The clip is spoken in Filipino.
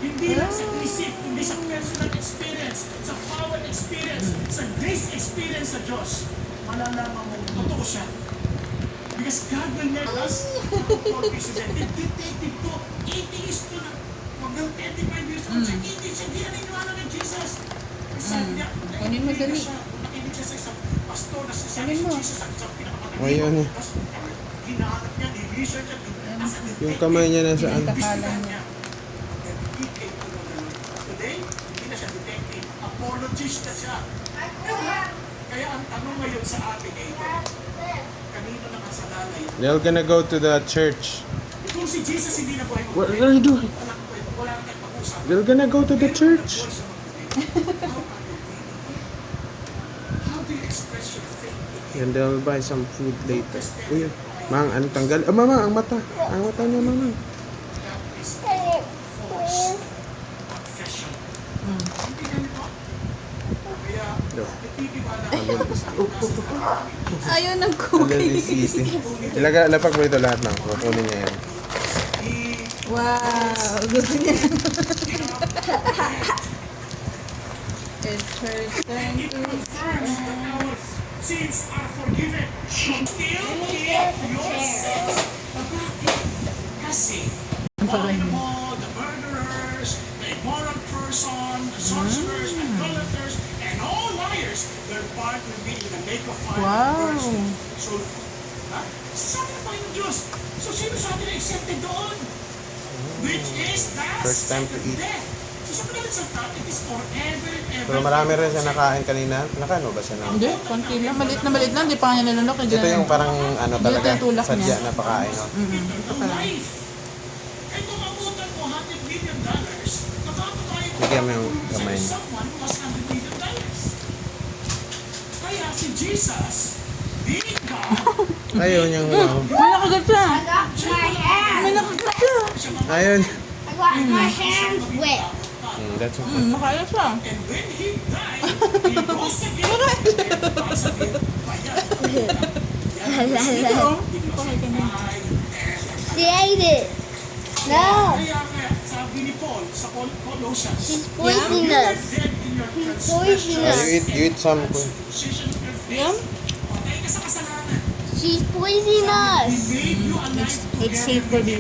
Hindi lang sa isip, hindi sa personal experience, sa power experience, sa grace experience sa Diyos. Malalaman mo, totoo siya. Because God will never us for president. Detective to, atheist to na, hanggang 25 years old siya, hindi siya, hindi na niniwala kay Jesus. Sabi niya, Kunin mo dali. nakinig siya sa isang pastor na sasabi Kunin si mo. Jesus ang isang pinakamatagin. Ayun eh. Tapos, hinahanap niya, ni-research niya, as a detective. Yung kamay niya nasaan? Kakalan niya. And he came to know the Lord. Today, hindi na siya detective. Apologist na siya. Kaya ang tanong ngayon sa atin ay ito, kanino nakasalalay? They're gonna go to the church. Kung si Jesus hindi na buhay What are you doing? wala na tayong pag-usap. They're gonna go to the church. How do you express your faith? And they'll buy some food later. Uy, mang, ano tanggal? Ah, mama, ang mata. Ang mata niya, mama. That is false confession. Hindi ganun po. Kaya, No. nagtitiwala Ayaw ng And then cookie. it's easy. Lapag mo ito lahat lang. Kukunin niya yan. Wow, gusto niya. It's her turn to confirms that our sins are forgiven. Still keep your sins. Bakit? Kasi, all the murderers, the immoral person, the sorcerers, idolaters, and all liars, their part will be in the lake of fire. Wow. So, ha? Sabi na tayo ng Diyos. So, sino sa atin na accepted doon? Which is the First time to second eat. death. So, sa pagkalit sa tat, it is forever and ever. Pero marami rin siya nakain kanina. Nakano ba siya na? Hindi, konti lang. Maliit na. Hindi pa kanya nilunok. Ito yung parang ano talaga, Ito yung tulak sadya niya. na pakain. No? Eternal life. Eh kung abutan mo $100 million, nakakatayo ko Bigyan mo yung kamay niya. someone who has $100 million. Kaya si Jesus, being God, Ayaw niyang... May nakagat siya. I got my hands. May nakagat siya. Ayun. I got my hands wet. That's okay. Nakaya siya. and when he died, he rose again, and rose again. Ito. She ate it. No, Kaya nga, sabi ni Paul sa Colossians, she's poisonous. dead in your She's transgressions, You eat some. position of your faith. Yum. Patay ka sa kasalanan. She's poisonous. He made you alive It's together safe for with baby.